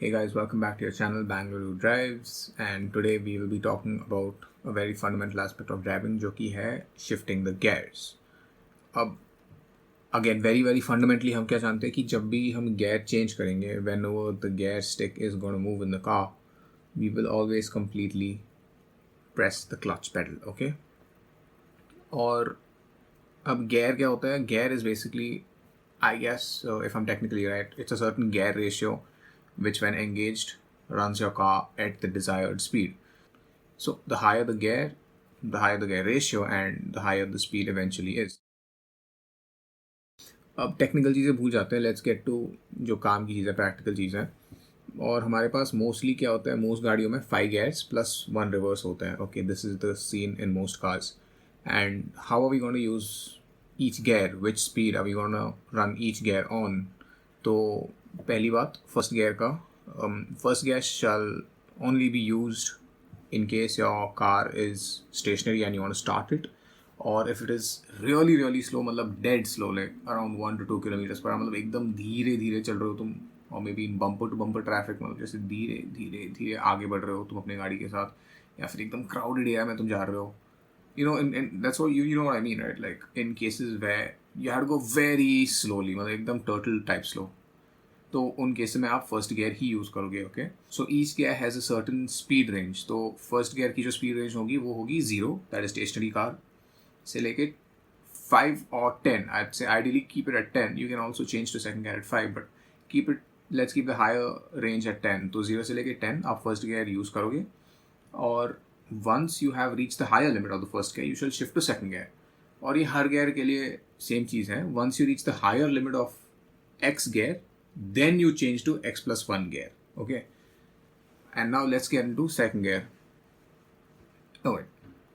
Hey guys, welcome back to your channel Bangalore Drives, and today we will be talking about a very fundamental aspect of driving जो कि है shifting the gears. अब again very fundamentally हम क्या जानते हैं कि जब भी हम gear change करेंगे, whenever the gear stick is going to move in the car, we will always completely press the clutch pedal, okay? और अब gear क्या होता है? Gear is basically, I guess, if I'm technically right, it's a certain gear ratio which when engaged runs your car at the desired speed. So the higher the gear ratio and the higher the speed eventually is. अब technical चीज़ें भूल जाते हैं, let's get to जो काम की चीज़ें, practical चीज़ें. और हमारे पास मोस्टली क्या होता है, मोस्ट गाड़ियों में 5 gears plus 1 reverse होता है. Okay, this is the scene in most cars. And how are we going to use each gear, which speed are we going to run each gear on? तो पहली बात, first gear का, first gear shall only be used in case your car is stationary and you want to start it, or if it is really slow, मतलब dead slow, like around 1 to 2 kilometers per hour, मतलब एकदम धीरे धीरे चल रहे हो तुम, और maybe bumper to bumper traffic, मतलब जैसे धीरे धीरे धीरे आगे बढ़ रहे हो तुम अपने गाड़ी के साथ, या फिर एकदम क्राउडेड एरिया में तुम जा रहे हो. in that's what you know what I mean, right? Like in cases where you have to go very slowly, मतलब एकदम turtle type slow, तो उन केस में आप फर्स्ट गियर ही यूज़ करोगे. Okay, so each gear has a certain speed range. तो first gear की जो स्पीड रेंज होगी वो होगी 0, दैट इज स्टेशनरी कार, से लेके 5 और 10. I say ideally keep it at 10. You can also change to second gear at 5, but keep it, let's keep the higher range at 10. तो 0 से लेके 10 आप फर्स्ट गियर यूज़ करोगे, और once you have reach the higher limit of the first gear, you shall shift to second gear. और ये हर gear के लिए सेम चीज़ है. Once you reach the higher limit of x gear, then you change to X plus 1 gear. Okay, and now let's get into second gear. Oh wait,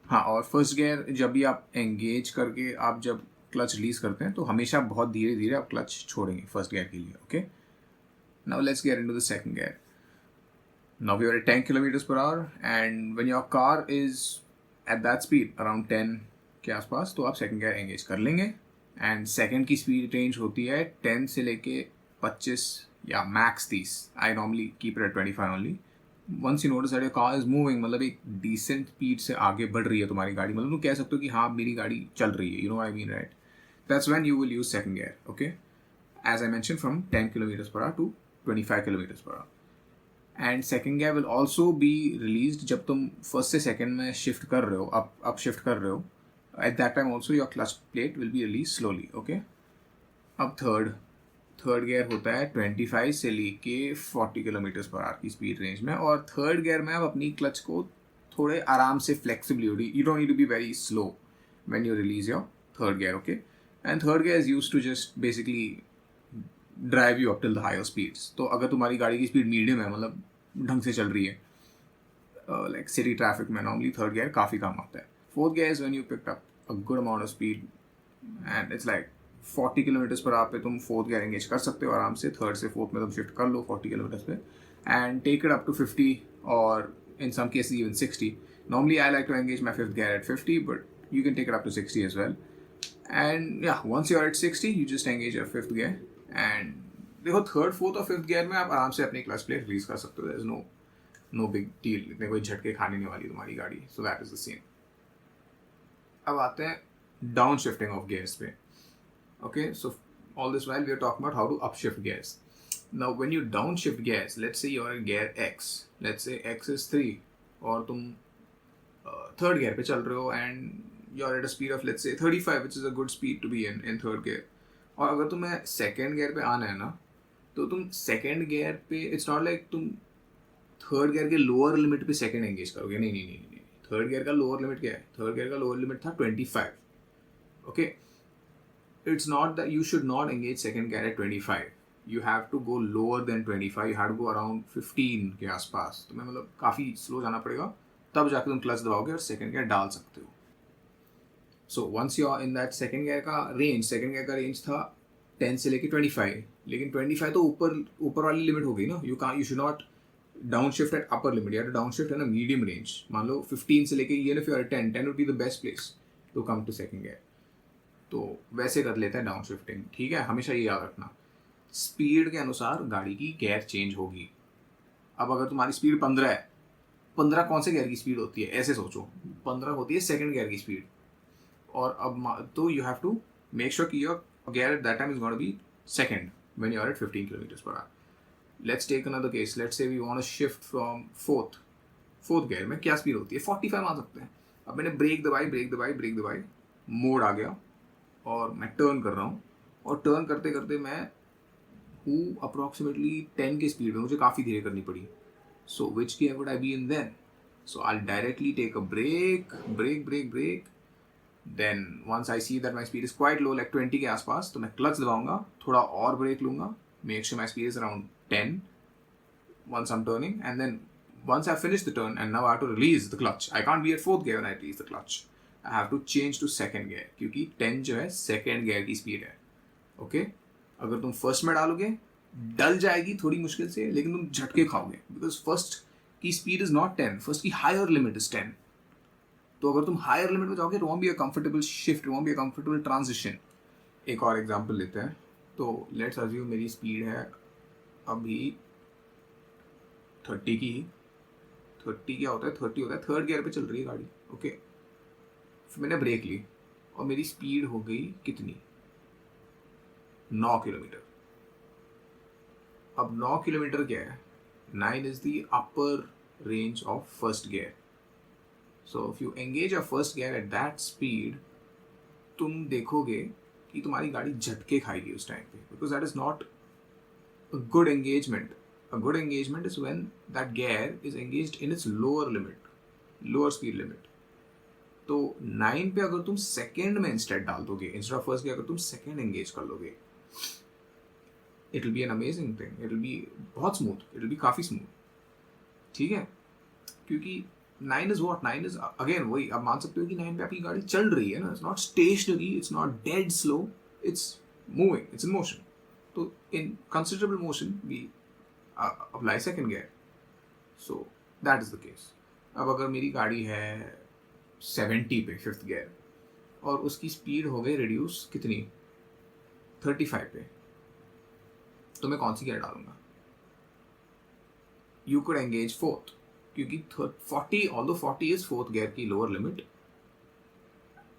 हाँ, और first gear जब भी आप एंगेज करके आप जब क्लच रिलीज करते हैं तो हमेशा बहुत धीरे धीरे आप क्लच छोड़ेंगे फर्स्ट गियर के लिए. Okay, now let's get into the second gear. Now we are at 10 kilometres पर hour, and when your car is at that speed around 10 के आसपास, तो आप सेकंड गियर एंगेज कर लेंगे. एंड सेकंड की स्पीड रेंज होती है 10 से लेके 25 या max 30. I normally keep it at 25 only. Once you notice that your car is moving, मतलब एक डिसेंट स्पीड से आगे बढ़ रही है तुम्हारी गाड़ी, मतलब तुम कह सकते हो कि हाँ मेरी गाड़ी चल रही है, you know I mean, right? That's when you will use second gear. Okay, as I mention, from 10 kilometres पर आवर टू 25 किलोमीटर्स पर hour. And second gear will also be release जब तुम फर्स्ट से सेकंड में shift कर रहे हो, up shift कर रहे हो. Eight that time also your clutch plate will be release slowly. Okay, अब थर्ड गियर होता है 25 से लेके 40 किलोमीटर्स पर आवर की स्पीड रेंज में. और थर्ड गियर में आप अपनी क्लच को थोड़े आराम से flexibly, you don't need to be very slow when you release your third gear. Okay, and third gear is used to just basically drive you up till the higher speeds. तो अगर तुम्हारी गाड़ी की speed medium है, मतलब ढंग से चल रही है, लाइक सिटी ट्रैफिक में, नॉर्मली थर्ड गियर काफ़ी काम आता है. Fourth gear is when you picked up a good amount of speed, and it's like 40 kilometres per hour पे तुम फोर्थ गियर एंगेज कर सकते हो आराम से. थर्ड से फोर्थ में तुम शिफ्ट कर लो 40 किलोमीटर्स पे, and take it up to 50, और in some cases even 60. Normally I like to engage my fifth gear at 50, but you can take it up to 60 as well. And या once you are at 60, you just engage your fifth gear. And देखो, third, fourth और fifth gear में आप आराम से अपनी clutch plate release कर सकते हो. There is no big deal, इतने कोई झटके खाने नहीं वाली तुम्हारी गाड़ी. So that is the scene. अब आते हैं डाउन शिफ्टिंग ऑफ गियर्स पे. Okay, so all this while we are talking about how to upshift gears. Now when you downshift gears, let's say you're in gear X, let's say X is 3, और तुम third gear पे चल रहे हो, and you're at a speed of let's say 35, which is a good speed to be in third gear. और अगर तुम्हें second gear पे आना है ना, तो तुम second gear पे, it's not like तुम third gear के lower limit पे second engage करोगे. नहीं. third gear का lower limit क्या है? third gear का lower limit था 25. Okay, it's not that you should not engage second gear at 25. You have to go lower than 25. You have to go around 15 के आसपास. तुम्हें मतलब काफ़ी स्लो जाना पड़ेगा, तब जाके तुम क्लच दबाओगे और सेकंड गियर डाल सकते हो. So once you are in that second gear का रेंज था 10 से लेके 25. लेकिन 25 तो ऊपर वाली लिमिट हो गई ना. You should not down shift at upper limit, या डाउन शिफ्ट है ना मीडियम रेंज. मान लो 15 से लेके, even if you are 10 would be the best place to come to second gear. तो वैसे कर लेते हैं डाउन शिफ्टिंग. ठीक है, हमेशा ये याद रखना, स्पीड के अनुसार गाड़ी की गियर चेंज होगी. अब अगर तुम्हारी स्पीड 15 है, 15 कौन से गियर की स्पीड होती है, ऐसे सोचो, 15 होती है सेकंड गियर की स्पीड, और अब तो you have to make sure कि your gear at that time is gonna be second when you are at 15 kilometres पर hour. Let's take another case, let's say we want to shift from fourth gear में क्या speed होती है, 45 मान सकते हैं. अब मैंने ब्रेक दबाई, मोड आ गया और मैं टर्न कर रहा हूँ, और टर्न करते करते मैं हूँ अप्रॉक्सीमेटली 10 की स्पीड में, मुझे काफ़ी धीरे करनी पड़ी. So which gear would I be in then? So I directly take a brake. Then once I see that my speed is quite low, like 20 के आसपास, तो मैं क्लच दबाऊंगा, थोड़ा और ब्रेक लूंगा, make sure my speed is around 10 once I'm turning, and then once I finish the turn and now I have to release the clutch. I can't be at fourth gear when I release the clutch. I have to change to second gear क्योंकि 10 जो है second gear की speed है. Okay, अगर तुम first में डालोगे डल जाएगी थोड़ी मुश्किल से, लेकिन तुम झटके खाओगे, बिकॉज फर्स्ट की स्पीड इज नॉट 10, फर्स्ट की हायर लिमिट इज 10. तो अगर तुम हायर लिमिट में जाओगे, it won't be a comfortable shift, it won't be a comfortable transition. एक और एग्जाम्पल लेते हैं. तो लेट्स अज्यूम मेरी स्पीड है अभी 30 की. 30 क्या होता है, 30 होता है थर्ड गियर पे चल रही है गाड़ी. ओके, फिर मैंने ब्रेक ली और मेरी स्पीड हो गई कितनी, 9 किलोमीटर. अब 9 किलोमीटर क्या है, 9 is the upper range of first gear. So if you engage your first gear at that speed, तुम देखोगे कि तुम्हारी गाड़ी झटके खाएगी उस टाइम पे, because that is not a good engagement. A good engagement is when that gear is engaged in its lower speed limit. तो 9 पे अगर तुम सेकेंड में इंस्टेड डाल दोगे, इंस्टेड ऑफ फर्स्ट गियर अगर तुम सेकेंड एंगेज कर लोगे, it will be an amazing thing. It will be बहुत स्मूथ, इट विल बी काफ़ी स्मूथ. ठीक है, क्योंकि 9 इज वॉट, 9 इज अगेन वही, अब मान सकते हो कि 9 पे आपकी गाड़ी चल रही है ना, it's not stationary, it's not dead slow, it's moving, it's in motion. तो in considerable motion we apply second gear. So that is the case. अब अगर मेरी गाड़ी है 70 पे फिफ्थ गियर और उसकी स्पीड हो गई रिड्यूस कितनी, 35 पे, तो मैं कौन सी गियर डालूंगा? You could engage fourth, क्योंकि 40, although 40 is fourth gear की lower limit,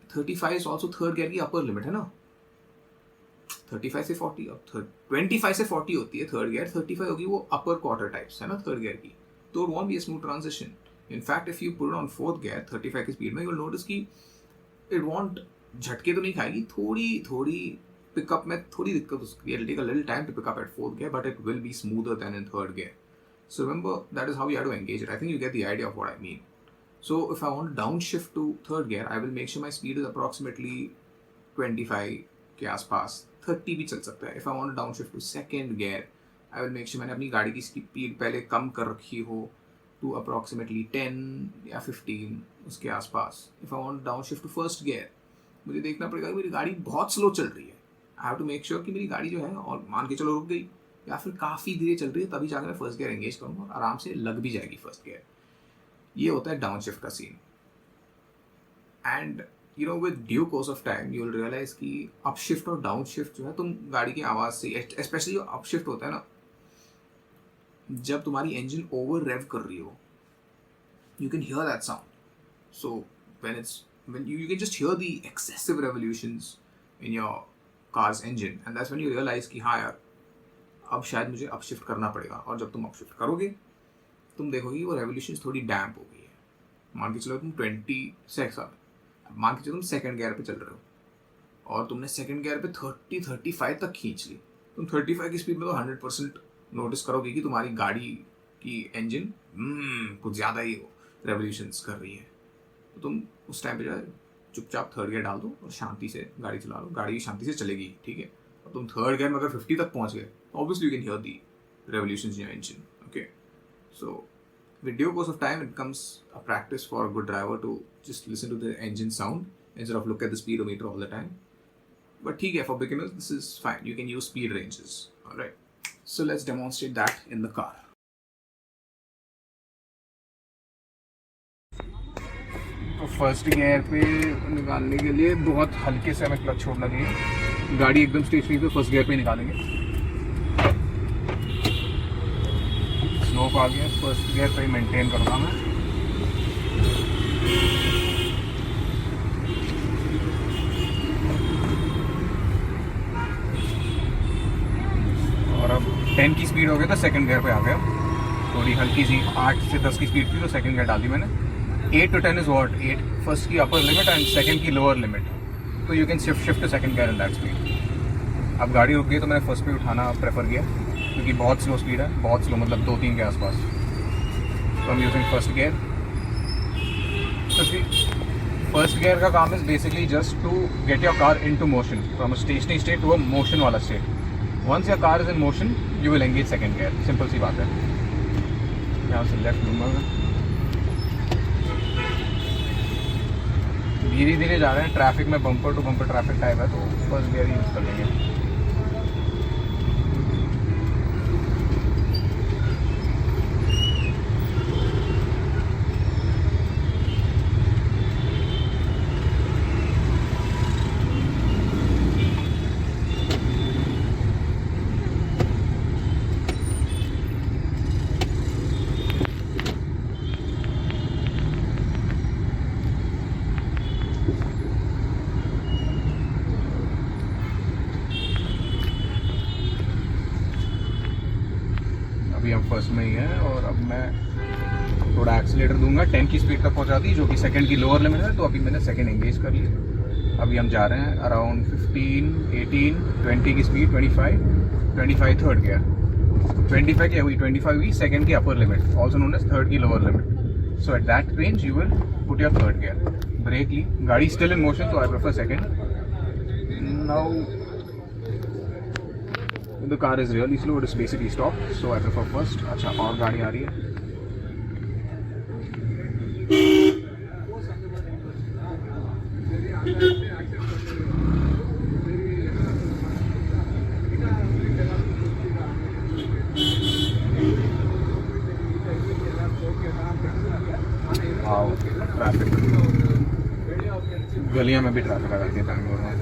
35 is also third gear की upper limit है ना. 35 से 40, अब 25 से 40 होती है थर्ड गियर, 35 होगी वो अपर क्वार्टर टाइप्स है ना थर्ड गियर की. तो it won't be a smooth transition. In fact, if you put it on fourth gear 35 की स्पीड में, you'll notice कि it won't, झटके तो नहीं खाएगी, थोड़ी पिकअप में थोड़ी दिक्कत हो सकती है. It'll take a little time to pick up at fourth gear, but it will be smoother than in third gear. So remember, that is how you have to engage it. I think you get the idea of what I mean. So if I want to downshift to third gear, I will make sure my speed is approximately 25 के आसपास, 30 भी चल सकता है. If I want to downshift to second gear, I will make sure मैंने अपनी गाड़ी की स्पीड पहले कम कर रखी हो to approximately 10 या 15 उसके आसपास. If I want to downshift to first gear, मुझे देखना पड़ेगा कि मेरी गाड़ी बहुत स्लो चल रही है. I have to make sure कि मेरी गाड़ी जो है, और मान के चलो रुक गई या फिर काफ़ी धीरे चल रही है, तभी जाकर मैं फर्स्ट गियर एंगेज करूँगा, आराम से लग भी जाएगी फर्स्ट गियर. ये होता है डाउनशिफ्ट का scene. And you know, with due course of time you will realize कि upshift और downshift जो है, तुम गाड़ी की आवाज़ से, especially जो upshift होता है ना, जब तुम्हारी engine over rev कर रही हो, you can hear that sound. So when you can just hear the excessive revolutions in your car's engine, and that's when you realize कि हाँ यार, अब शायद मुझे upshift करना पड़ेगा. और जब तुम upshift करोगे, तुम देखोगे वो revolutions थोड़ी damp हो गई है. मान के चलो तुम 20 मान के चलो तुम सेकंड गियर पे चल रहे हो और तुमने सेकंड गियर पे 30-35 तक खींच ली, तुम 35 की स्पीड में तो 100% नोटिस करोगे कि तुम्हारी गाड़ी की इंजन कुछ ज़्यादा ही रेवोल्यूशंस कर रही है. तो तुम उस टाइम पे जो है चुपचाप थर्ड गियर डाल दो और शांति से गाड़ी चला लो, गाड़ी शांति से चलेगी. ठीक है, और तुम थर्ड गियर में अगर 50 तक पहुँच गए, obviously you can hear the revolutions in your engine. Okay, so with due course of time, it becomes a practice for a good driver to just listen to the engine sound instead of look at the speedometer all the time. But ठीक है, for beginners this is fine. You can use speed ranges. All right. So let's demonstrate that in the car. तो first gear पे निकालने के लिए बहुत हल्के से हमें क्लच छोड़ना चाहिए. गाड़ी एकदम स्टेशनरी पे फर्स्ट गियर पे निकालेंगे. स्लो रोक आ गया, फर्स्ट गियर पे ही मेंटेन करूँगा मैं। और अब 10 की स्पीड हो गई तो सेकंड गियर पे आ गया, थोड़ी हल्की सी 8 से 10 की स्पीड थी तो सेकंड गियर डाल दी मैंने। 8 to 10 इज़ वॉट, 8 फर्स्ट की अपर लिमिट एंड सेकंड की लोअर लिमिट, तो you can shift to second gear in that speed. अब गाड़ी रुक गई तो मैंने फर्स्ट पे उठाना प्रेफर किया क्योंकि बहुत स्लो स्पीड है, बहुत स्लो मतलब 2-3 के आसपास। तो I am using first gear. तो फर्स्ट गियर का काम is basically just to get your car into motion from a stationary state to a motion वाला state. Once your car is in motion you will engage second gear, simple सी बात है। यहाँ से left लूँगा मैं, धीरे धीरे जा रहे हैं, ट्रैफिक में bumper to bumper traffic type है तो फर्स्ट गियर ही यूज़ कर लेंगे। अभी हम फर्स्ट में ही हैं और अब मैं थोड़ा एक्सीलेटर दूंगा, 10 की स्पीड तक पहुंचा दी जो कि सेकंड की लोअर लिमिट है, तो अभी मैंने सेकंड एंगेज कर लिया। अभी हम जा रहे हैं अराउंड 15, 18, 20 की स्पीड, 25 थर्ड गियर, 25 क्या हुई, 25 हुई सेकंड की upper limit, also known as third की lower limit. So at that range you will put your third gear. Brake ली, गाड़ी स्टिल इन मोशन तो I prefer second. Now the car is really slow, it is basically stopped, so I prefer first। अच्छा और गाड़ी आ रही है, traffic, गलियां में भी ट्रैफिक आ जाती है बैंगलोर में।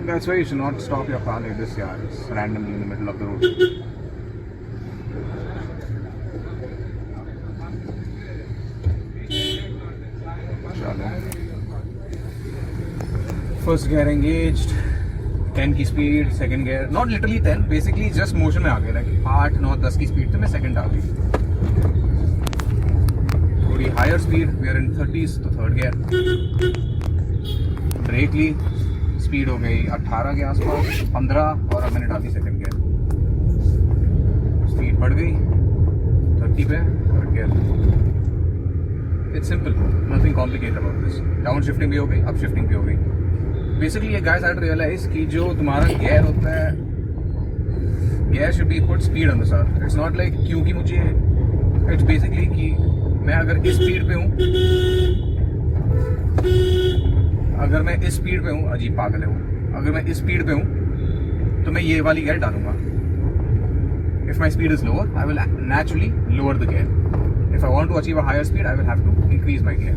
That's why you should not stop your car like this, yaar. It's randomly in the middle of the road. चलो, first gear engaged, 10 की speed, second gear, not literally 10, basically just motion में आ गया, like 8, 9, 10 की speed पे मैं second डाल दी। थोड़ी higher speed, we are in 30s तो third gear, ब्रेक ली, स्पीड हो गई 18 के आसपास, 15, और अब मैंने डाली सेकंड गियर, स्पीड बढ़ गई 30 पे, third gear. It's simple, nothing complicated about this. Down shifting भी हो गई, अप शिफ्टिंग भी हो गई। बेसिकली ये गाइस आई रियलाइज कि जो तुम्हारा गियर होता है, gear should be put speed अनुसार। इट्स नॉट लाइक क्योंकि मुझे, इट्स बेसिकली कि मैं अगर इस स्पीड पे हूँ, अगर मैं इस स्पीड पे हूँ, अजीब पागल है वो, अगर मैं इस स्पीड पे हूँ तो मैं ये वाली गियर डालूंगा। If my speed is lower I will naturally lower the gear. If I want to achieve a higher speed I will have to increase my gear.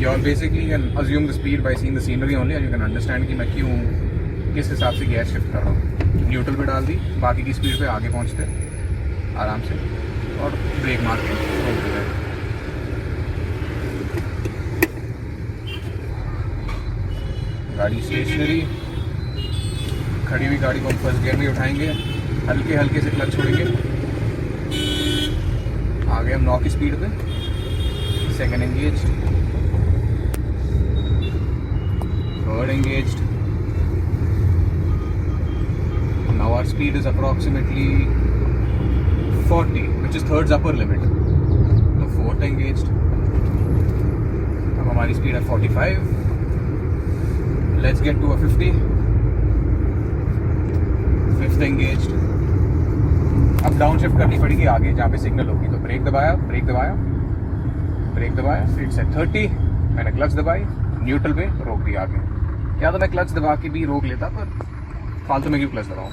You basically can assume the speed by seeing the scenery only and you can understand कि मैं क्यों किस हिसाब से gear shift कर रहा हूँ। Neutral पे डाल दी, बाकी की स्पीड पे आगे पहुँचते आराम से और ब्रेक मार के रोक देते। गाड़ी स्टेशनरी खड़ी हुई गाड़ी को हम फर्स्ट गियर में उठाएंगे, हल्के हल्के से क्लच छोड़ेंगे, आगे हम 9 की स्पीड पे, second engage, third engaged. Now our speed is approximately 40, which is third's upper limit. So fourth engaged. अब हमारी स्पीड है 45. Let's get to a 50. Fifth engaged. अब डाउन शिफ्ट करनी पड़ेगी आगे जहाँ पे सिग्नल होगी, तो ब्रेक दबाया, ब्रेक दबाया, ब्रेक दबाया, इट्स एट 30, मैंने क्लच दबाई, न्यूट्रल पे रोक दिया आगे। या तो मैं क्लच दबा के भी रोक लेता, पर फालतू में क्यों क्लच दबाऊँ।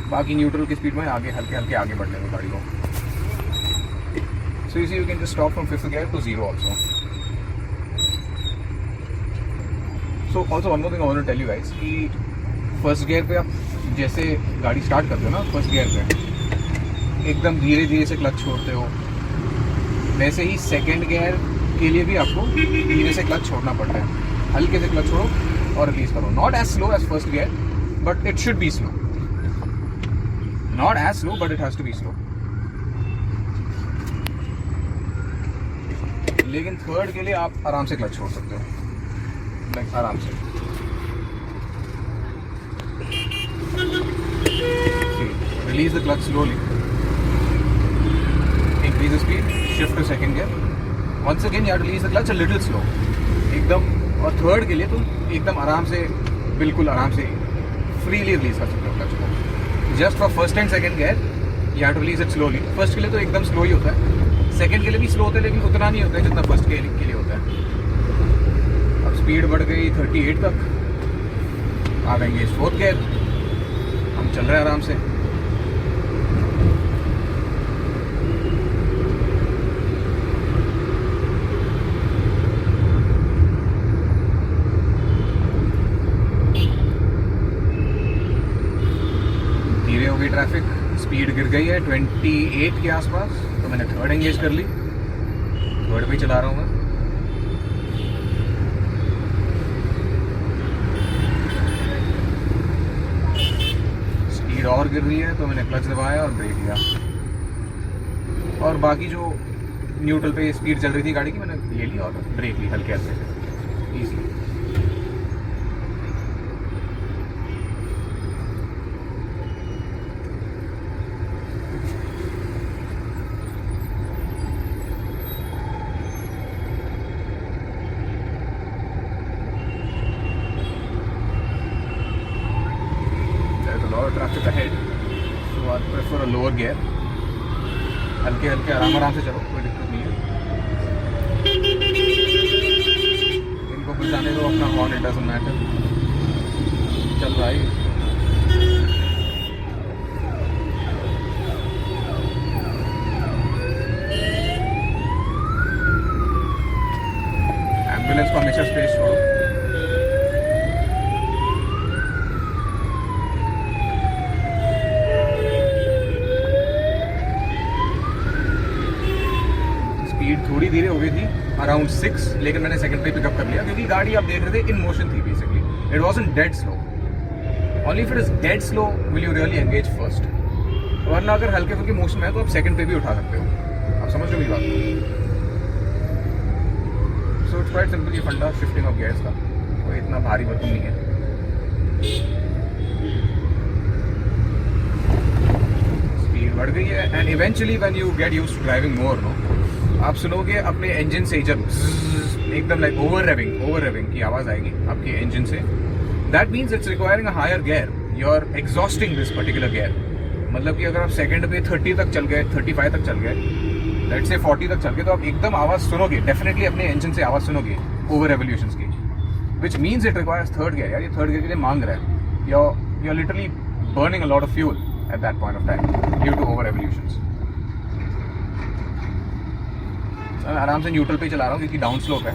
बाकी न्यूट्रल की स्पीड में आगे हल्के हल्के आगे बढ़ लेंगे गाड़ी को। So you see you can just stop from 5th gear to 0 also. So also one more thing I want to tell you guys कि फर्स्ट गियर पे आप जैसे गाड़ी स्टार्ट करते हो ना, फर्स्ट गियर पे एकदम धीरे धीरे से क्लच छोड़ते हो, वैसे ही सेकेंड गियर के लिए भी आपको धीरे से क्लच छोड़ना पड़ता है। हल्के से क्लच छोड़ो और रिलीज करो। Not as slow as first gear but it should be slow. Not as slow but it has to be slow. लेकिन थर्ड के लिए आप आराम से क्लच छोड़ सकते हो, लाइक आराम से। Release the clutch slowly, increase the speed, shift to second gear. Once again you have to release the clutch a little slow, एकदम। और थर्ड के लिए तुम एकदम आराम से, बिल्कुल आराम से फ्रीली रिलीज कर सकते हो क्लच को। Just for first and second gear you have to release it slowly. First के लिए तो एकदम स्लो ही होता है, सेकंड के लिए भी स्लो होता है लेकिन उतना नहीं होता है जितना फर्स्ट के लिए होता है। अब स्पीड बढ़ गई 38 तक, आ गएंगे फोर्थ गियर, हम चल रहे हैं आराम से। ट्रैफिक स्पीड गिर गई है 28 के आसपास, तो मैंने थर्ड एंगेज कर ली। थर्ड पे चला रहा हूँ मैं। स्पीड और गिर रही है तो मैंने क्लच दबाया और ब्रेक लिया। और बाकी जो न्यूट्रल पे स्पीड चल रही थी गाड़ी की मैंने ले ली और ब्रेक ली हल्के हल्के से, easy. Traffic ahead, so I prefer a lower gear. हल्के हल्के आराम से चलो, कोई दिक्कत नहीं है। इनको कुछ जाने दो, अपना हॉर्न, इट डजंट मैटर। चल भाई, एम्बुलेंस को हमेशा स्पेस छोड़ो। थोड़ी धीरे हो गई थी अराउंड 6, लेकिन मैंने सेकंड पे पिकअप कर लिया क्योंकि गाड़ी आप देख रहे थे इन मोशन थी basically. It wasn't dead slow. Only if it is dead slow will you really engage first, वरना अगर हल्के फुल्के मोशन में है तो आप सेकंड पे भी उठा सकते हो। आप समझ रहे हो मेरी बात? सो इट्स क्वाइट सिंपल, ये फंडा शिफ्टिंग ऑफ गियर्स का कोई इतना भारी भरकम नहीं है। स्पीड बढ़ गई है and eventually when you get used to driving more no, आप सुनोगे अपने इंजन से जब एकदम लाइक ओवर रेविंग की आवाज़ आएगी आपके इंजन से। That means it's requiring a higher gear, you are exhausting this particular gear. मतलब कि अगर आप सेकंड पे 30 तक चल गए, 35 तक चल गए, लेट्स से 40 तक चल गए, तो आप एकदम आवाज़ सुनोगे, डेफिनेटली अपने इंजन से आवाज़ सुनोगे ओवर रेवोल्यूशंस की, which means it requires third gear. यार ये थर्ड गियर के लिए मांग रहा है। You are literally burning a lot of fuel at that point of time due to over revolutions. मैं आराम से न्यूट्रल पे चला रहा हूँ क्योंकि डाउन स्लोप है,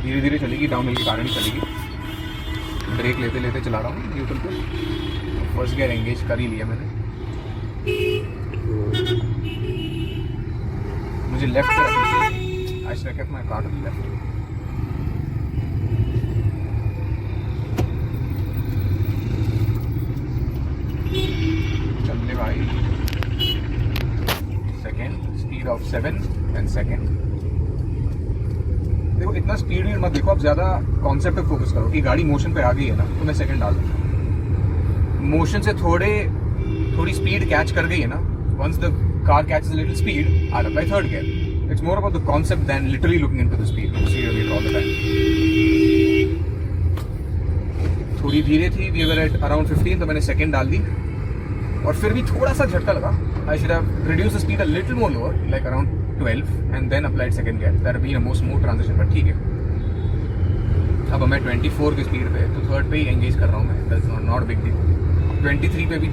धीरे धीरे चलेगी, डाउन हिल के कारण ही चलेगी। ब्रेक लेते लेते चला रहा हूँ न्यूट्रल पे। फर्स्ट गियर एंगेज कर ही लिया मैंने। मुझे लेफ्ट पे रखनी चाहिए। I should have kept my car to the left. चलने भाई, second speed of 7 and second. देखो इतना स्पीड में मत देखो, आप ज़्यादा कॉन्सेप्ट पे फोकस करो कि गाड़ी मोशन पे आ गई है ना तो मैं सेकंड डाल दूँगा। मोशन से थोड़ी स्पीड कैच कर गई है ना, once the car catches a little speed I apply third gear. It's more about the concept than literally looking into the speed. All the time थोड़ी धीरे थी, वी वर एट अराउंड 15, तो मैंने second डाल दी और फिर भी थोड़ा सा झटका लगा। I should have reduce the speed a little more lower, like around 12 and then applied second gear. That been a more smooth transition, but ठीक है। अब मैं 24 की स्पीड पे तो थर्ड पे ही एंगेज कर रहा हूँ मैं, दैट्स नॉट बिग डील। 23 पे भी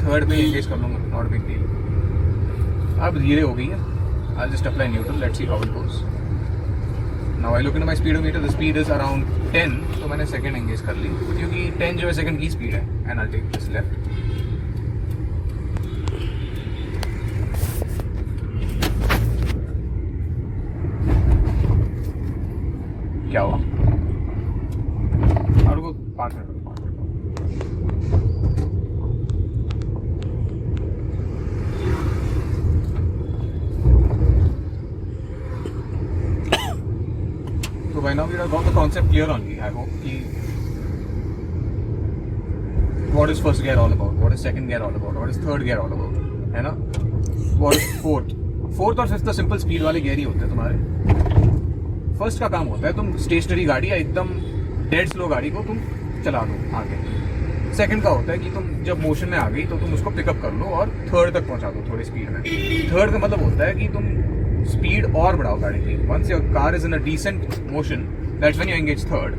थर्ड पे एंगेज कर लूँगा, नॉट बिग डील। अब धीरे हो गई है, I just apply neutral, let's see how it goes. Now I look in my speedometer, the speed is around 10, तो मैंने सेकंड एंगेज कर ली क्योंकि 10 जो है सेकंड की स्पीड है। And I take this left. क्या हुआ? और वो 5 minute. So by now we have got the concept clear only. I hope कि what is first gear all about, what is second gear all about, what is third gear all about, है ना? What is fourth और fifth तो simple speed वाले gear ही होते हैं तुम्हारे। First का काम होता है तुम स्टेशनरी गाड़ी या एकदम डेड स्लो गाड़ी को तुम चला दो आगे। सेकंड का होता है कि तुम जब मोशन में आ गई तो तुम उसको पिकअप कर लो और थर्ड तक पहुंचा दो थोड़ी स्पीड में। थर्ड का मतलब होता है कि तुम स्पीड और बढ़ाओ गाड़ी की। Once your car is in a decent motion, that's when you engage third.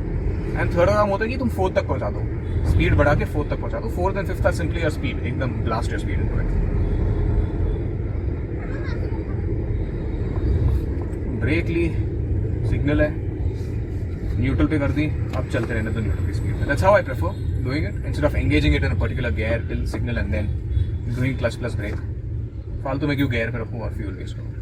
And third का काम होता है कि तुम फोर्थ तक पहुंचा दो, स्पीड बढ़ा के फोर्थ तक पहुंचा दो। Fourth and fifth are simply your speed, एकदम blast your speed into it. Brake ली, सिग्नल है, न्यूट्रल पे कर दी, अब चलते रहने दो न्यूट्रल की स्पीड में। That's how I prefer doing it instead of engaging it in a particular gear till signal and then doing clutch plus brake. फालतू में क्यों गियर पे रखूँ और फ्यूल वेस्ट करूँ।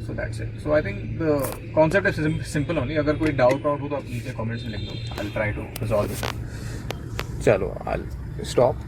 So that's it. So I think the concept is simple only. अगर कोई doubt हो तो आप नीचे कमेंट्स में लिख दो, I'll try to resolve it. चलो, I'll stop.